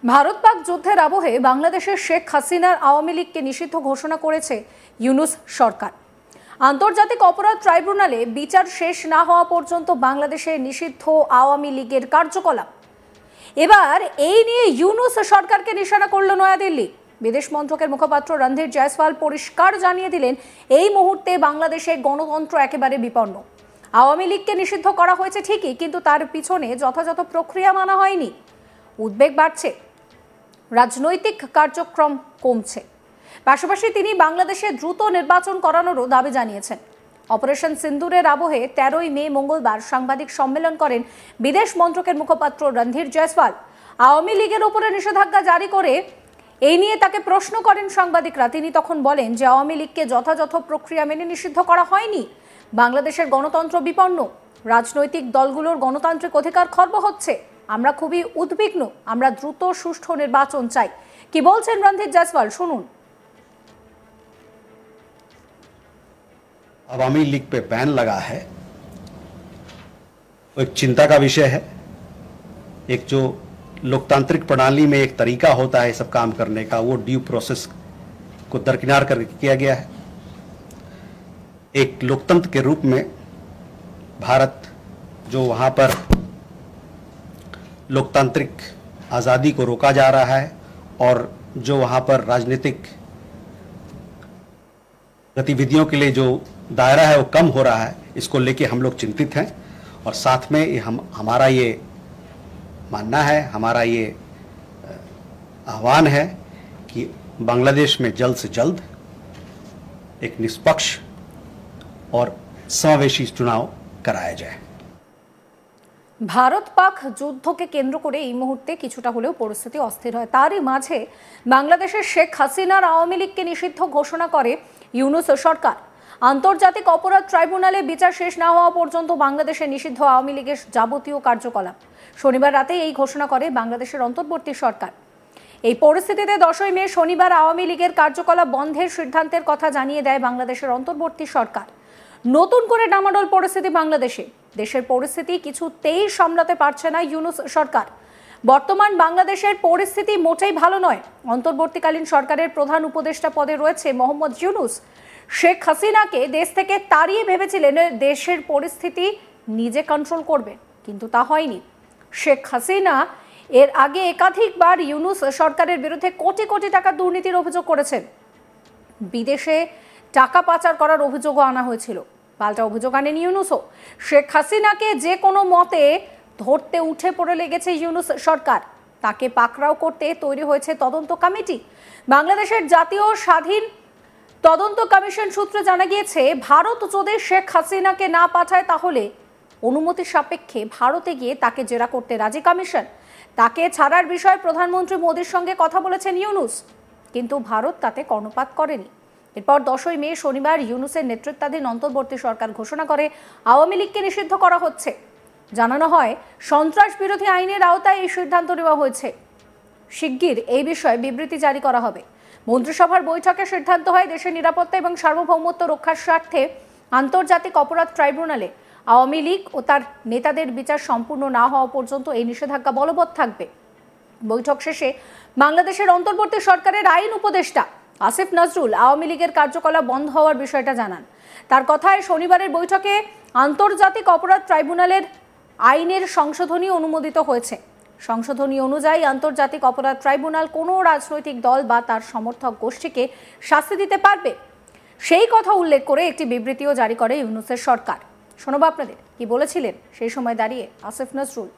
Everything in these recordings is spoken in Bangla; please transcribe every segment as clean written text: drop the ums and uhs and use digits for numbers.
ভারত পাক যুদ্ধের আবহে বাংলাদেশের শেখ হাসিনার আওয়ামী লীগকে নিষিদ্ধ ঘোষণা করেছে ইউনূস সরকার। আন্তর্জাতিক অপরাধ ট্রাইব্যুনালে বিচার শেষ না হওয়া পর্যন্ত বাংলাদেশে নিষিদ্ধ আওয়ামী লীগের কার্যকলাপ। এবার এই নিয়ে ইউনূস সরকারকে নিশানা করল নয়াদিল্লি। বিদেশ মন্ত্রকের মুখপাত্র রণধীর জয়সওয়াল পরিষ্কার জানিয়ে দিলেন, এই মুহূর্তে বাংলাদেশে গণতন্ত্র একেবারে বিপন্ন। আওয়ামী লীগকে নিষিদ্ধ করা হয়েছে ঠিকই, কিন্তু তার পিছনে যথাযথ প্রক্রিয়া মানা হয়নি। উদ্বেগ বাড়ছে, রাজনৈতিক কার্যক্রম কমছে। পাশাপাশি তিনি বাংলাদেশে দ্রুত নির্বাচন করানোরও দাবি জানিয়েছেন। অপারেশন সিন্দুরের আবহে 13ই মে মঙ্গলবার সাংবাদিক সম্মেলন করেন বিদেশ মন্ত্রকের মুখপাত্র রণধীর জয়সওয়াল। আওয়ামী লীগের উপরে নিষেধাজ্ঞা জারি করে এই নিয়ে তাকে প্রশ্ন করেন সাংবাদিকরা। তিনি তখন বলেন যে আওয়ামী লীগকে যথাযথ প্রক্রিয়া মেনে নিষিদ্ধ করা হয়নি। বাংলাদেশের গণতন্ত্র বিপন্ন, রাজনৈতিক দলগুলোর গণতান্ত্রিক অধিকার খর্ব হচ্ছে। আমরা খুবই উদ্বিগ্ন, আমরা দ্রুত সুষ্ঠু নির্বাচন চাই। কি বলছেন রণধীর জয়সওয়াল, শুনুন। अवामी लीग पे बैन लगा है, वो एक चिंता का विषय है। एक जो लोकतांत्रिक प्रणाली में एक तरीका होता है सब काम करने का, वो ड्यू प्रोसेस को दरकिनार करके किया गया है। एक लोकतंत्र के रूप में भारत जो वहां पर लोकतांत्रिक आज़ादी को रोका जा रहा है और जो वहां पर राजनीतिक गतिविधियों के लिए जो दायरा है वो कम हो रहा है, इसको लेके हम लोग चिंतित हैं। और साथ में हमारा ये मानना है, हमारा ये आह्वान है कि बांग्लादेश में जल्द से जल्द एक निष्पक्ष और समावेशी चुनाव कराया जाए। ভারত পাক যুদ্ধকে কেন্দ্র করে এই মুহূর্তে কিছুটা হলেও পরিস্থিতি অস্থির হয়। তারই মাঝে বাংলাদেশের শেখ হাসিনার আওয়ামী লীগকে নিষিদ্ধ ঘোষণা করে ইউনূস সরকার। আন্তর্জাতিক অপরাধ ট্রাইব্যুনালে বিচার শেষ না হওয়া পর্যন্ত বাংলাদেশে নিষিদ্ধ আওয়ামী লীগের যাবতীয় কার্যকলাপ। শনিবার রাতে এই ঘোষণা করে বাংলাদেশের অন্তর্বর্তী সরকার। এই পরিস্থিতিতে 10ই মে শনিবার আওয়ামী লীগের কার্যকলাপ বন্ধের সিদ্ধান্তের কথা জানিয়ে দেয় বাংলাদেশের অন্তর্বর্তী সরকার। নতুন করে ডামাডোল পরিস্থিতি বাংলাদেশে। দেশের পরিস্থিতি কিছুতেই সামলাতে পারছে না ইউনূস সরকার। বর্তমান বাংলাদেশের পরিস্থিতি মোটেই ভালো নয়। অন্তর্বর্তীকালীন সরকারের প্রধান উপদেষ্টা পদে রয়েছে মোহাম্মদ ইউনূস। শেখ হাসিনাকে দেশ থেকে তাড়িয়ে ভেবেছিলেন দেশের পরিস্থিতি নিজে কন্ট্রোল করবে, কিন্তু তা হয়নি। শেখ হাসিনা এর আগে একাধিকবার ইউনূস সরকারের বিরুদ্ধে কোটি কোটি টাকা দুর্নীতির অভিযোগ করেছেন। বিদেশে টাকা পাচার করার অভিযোগও আনা হয়েছিল। পাল্টা অভিযোগ আনেন ইউনূসও। শেখ হাসিনাকে যে কোনো মতে ধরতে উঠে পড়ে লেগেছে ইউনূস সরকার। তাকে পাকড়াও করতে তৈরি হয়েছে তদন্ত কমিটি। বাংলাদেশের জাতীয় স্বাধীন তদন্ত কমিশন সূত্রে জানা গিয়েছে, ভারত যদি শেখ হাসিনাকে না পাঠায় তাহলে অনুমতি সাপেক্ষে ভারতে গিয়ে তাকে জেরা করতে রাজি কমিশন। তাকে ছাড়ার বিষয়ে প্রধানমন্ত্রী মোদীর সঙ্গে কথা বলেছেন ইউনূস, কিন্তু ভারত তাতে কর্ণপাত করেনি। এরপর 10ই মে শনিবার ইউনূসের নেতৃত্বাধীন অন্তর্বর্তী সরকার ঘোষণা করে আওয়ামী লীগকে নিষিদ্ধ করা হচ্ছে। জানানো হয়, সন্ত্রাস বিরোধী আইনের আওতায় এই সিদ্ধান্ত নেওয়া হয়েছে। শিগগির এই বিষয়ে বিবৃতি জারি করা হবে। মন্ত্রিসভার বৈঠকে সিদ্ধান্ত হয়, দেশের নিরাপত্তা এবং সার্বভৌমত্ব রক্ষার স্বার্থে আন্তর্জাতিক অপরাধ ট্রাইব্যুনালে আওয়ামী লীগ ও তার নেতাদের বিচার সম্পূর্ণ না হওয়া পর্যন্ত এই নিষেধাজ্ঞা বলবৎ থাকবে। বৈঠক শেষে বাংলাদেশের অন্তর্বর্তী সরকারের আইন উপদেষ্টা আসিফ নজরুল আওয়ামী লীগের কার্যকলাপ বন্ধ হওয়ার বিষয়টা জানান। তার কথায়, শনিবারের বৈঠকে আন্তর্জাতিক অপরাধ ট্রাইব্যুনালের আইনের সংশোধনী অনুমোদিত হয়েছে। সংশোধনী অনুযায়ী আন্তর্জাতিক অপরাধ ট্রাইব্যুনাল কোনো রাজনৈতিক দল বা তার সমর্থক গোষ্ঠীকে শাস্তি দিতে পারবে, সেই কথা উল্লেখ করে একটি বিবৃতিও জারি করে ইউনূসের সরকার। শোনাব আপনাদের কি বলেছিলেন সেই সময় দাঁড়িয়ে আসিফ নজরুল।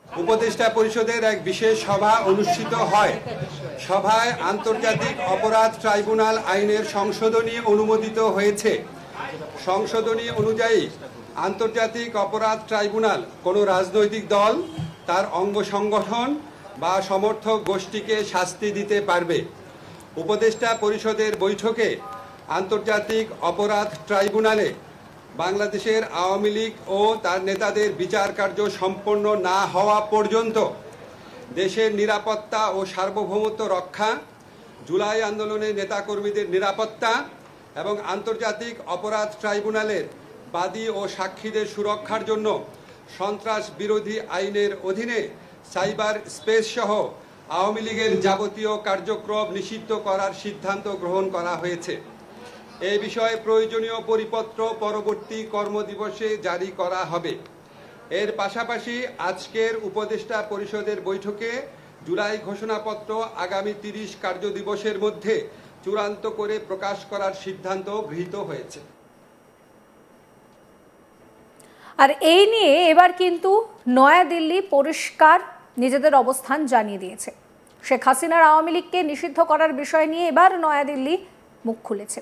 উপদেষ্টা পরিষদের এক বিশেষ সভা অনুষ্ঠিত হয়। সভায় আন্তর্জাতিক অপরাধ ট্রাইব্যুনাল আইনের সংশোধনী অনুমোদিত হয়েছে। সংশোধনী অনুযায়ী আন্তর্জাতিক অপরাধ ট্রাইব্যুনাল কোনো রাজনৈতিক দল, তার অঙ্গ সংগঠন বা সমর্থক গোষ্ঠীকে শাস্তি দিতে পারবে। উপদেষ্টা পরিষদের বৈঠকে আন্তর্জাতিক অপরাধ ট্রাইব্যুনালে বাংলাদেশের আওয়ামী লীগ ও তার নেতাদের বিচার কার্য সম্পন্ন না হওয়া পর্যন্ত দেশের নিরাপত্তা ও সার্বভৌমত্ব রক্ষা, জুলাই আন্দোলনের নেতাকর্মীদের নিরাপত্তা এবং আন্তর্জাতিক অপরাধ ট্রাইব্যুনালের বাদী ও সাক্ষীদের সুরক্ষার জন্য সন্ত্রাস বিরোধী আইনের অধীনে সাইবার স্পেস সহ আওয়ামী লীগের যাবতীয় কার্যক্রম নিষিদ্ধ করার সিদ্ধান্ত গ্রহণ করা হয়েছে। এই বিষয়ে প্রয়োজনীয় পরিপত্র পরবর্তী কর্মদিবসে জারি করা হবে। এর পাশাপাশি আজকের উপদেষ্টা পরিষদের বৈঠকে জুলাই ঘোষণাপত্র আগামী 30 কার্যদিবসের মধ্যে চূড়ান্ত করে প্রকাশ করার সিদ্ধান্ত গৃহীত হয়েছে। আর এই নিয়ে এবার কিন্তু নয়াদিল্লি পরিষ্কার নিজেদের অবস্থান জানিয়ে দিয়েছে। শেখ হাসিনার আওয়ামী লীগকে নিষিদ্ধ করার বিষয় নিয়ে এবার নয়াদিল্লি মুখ খুলেছে।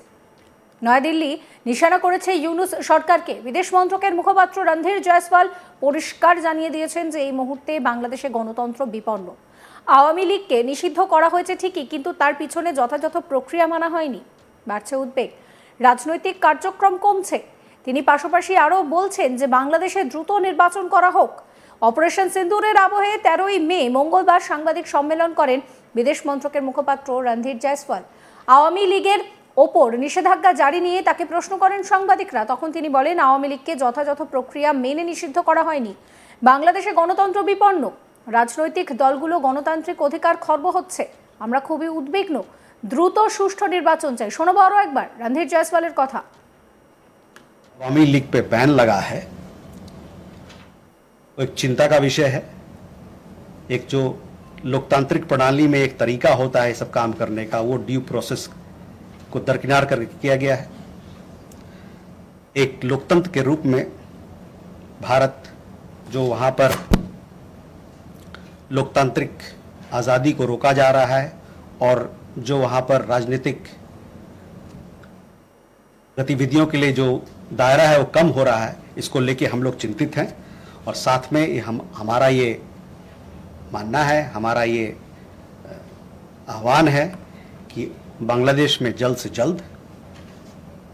নয়াদিল্লি নিশানা করেছে ইউনূস সরকারকে। বিদেশ মন্ত্রকের মুখপাত্র রণধীর জয়সওয়াল পরিষ্কার জানিয়ে দিয়েছেন যে এই মুহূর্তে বাংলাদেশে গণতন্ত্র বিপন্ন। আওয়ামী লীগকে নিষিদ্ধ করা হয়েছে ঠিকই, কিন্তু তার পিছনে যথাযথ প্রক্রিয়া মানা হয়নি। বাড়ছে উদ্বেগ, রাজনৈতিক কার্যক্রম কমছে। তিনি পাশাপাশি আরও বলছেন যে বাংলাদেশে দ্রুত নির্বাচন করা হোক। অপারেশন সিন্দুরের আবহে 13ই মে মঙ্গলবার সাংবাদিক সম্মেলন করেন বিদেশ মন্ত্রকের মুখপাত্র রণধীর জয়সওয়াল। আওয়ামী লীগের ওপর নিষেধাজ্ঞা জারি নিয়ে তাকে প্রশ্ন করেন সাংবাদিকরা। তখন তিনি বলেন, আওয়ামী লীগকে যথাযথ প্রক্রিয়া মেনে নিষিদ্ধ করা হয়নি। বাংলাদেশে গণতন্ত্র বিপন্ন, রাজনৈতিক দলগুলো গণতান্ত্রিক অধিকার খর্ব হচ্ছে। আমরা খুবই উদ্বিগ্ন, দ্রুত সুষ্ঠু নির্বাচন চাই। শোনাবো আরও একবার রণধীর জয়সওয়ালের কথা। आवामी लीग पे बैन लगा है, वो एक चिंता का विषय है। एक जो लोकतांत्रिक प्रणाली में एक तरीका होता है सब काम करने का, वो ड्यू प्रोसेस को दरकिनार करके किया गया है। एक लोकतंत्र के रूप में भारत जो वहाँ पर लोकतांत्रिक आज़ादी को रोका जा रहा है और जो वहाँ पर राजनीतिक गतिविधियों के लिए जो दायरा है वो कम हो रहा है, इसको लेके हम लोग चिंतित हैं। और साथ में हमारा ये मानना है, हमारा ये आह्वान है कि बांग्लादेश में जल्द से जल्द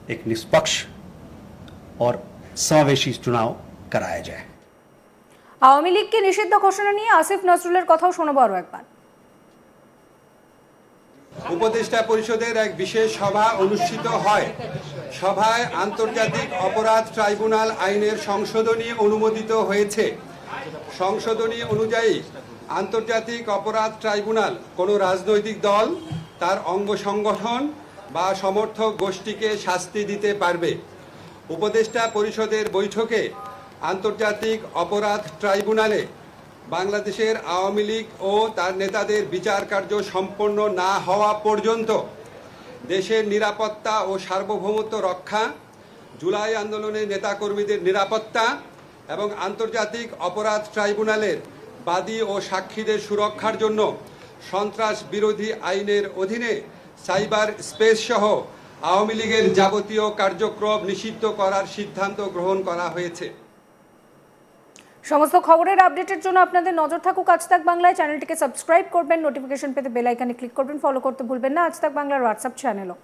एक निष्पक्ष और समावेशी चुनाव कराया जाए। আওয়ামী লীগকে নিষিদ্ধ ঘোষণা নিয়ে আসিফ নজরুলের কথাও শোনাবো আরও একবার। উপদেষ্টা পরিষদের এক বিশেষ সভা অনুষ্ঠিত হয়। সভায় আন্তর্জাতিক অপরাধ ট্রাইব্যুনাল আইনের সংশোধনী অনুমোদিত হয়েছে। সংশোধনী অনুযায়ী আন্তর্জাতিক অপরাধ ট্রাইব্যুনাল কোনো রাজনৈতিক দল, তার অঙ্গ সংগঠন বা সমর্থক গোষ্ঠীকে শাস্তি দিতে পারবে। উপদেষ্টা পরিষদের বৈঠকে আন্তর্জাতিক অপরাধ ট্রাইব্যুনালে বাংলাদেশের আওয়ামী লীগ ও তার নেতাদের বিচার কার্য সম্পন্ন না হওয়া পর্যন্ত দেশের নিরাপত্তা ও সার্বভৌমত্ব রক্ষা, জুলাই আন্দোলনের নেতাকর্মীদের নিরাপত্তা এবং আন্তর্জাতিক অপরাধ ট্রাইব্যুনালের বাদী ও সাক্ষীদের সুরক্ষার জন্য সন্ত্রাস বিরোধী আইনের অধীনে সাইবার স্পেস সহ আওয়ামী লীগের যাবতীয় কার্যক্রম নিষিদ্ধ করার সিদ্ধান্ত গ্রহণ করা হয়েছে। সমস্ত খবরের আপডেটের জন্য আপনাদের নজর থাকুক আজ তাক বাংলায়। চ্যানেলটিকে সাবস্ক্রাইব করবেন, নোটিফিকেশন পেতে বেল আইকনে ক্লিক করবেন, ফলো করতে ভুলবেন না আজ তাক বাংলার হোয়াটসঅ্যাপ চ্যানেলও।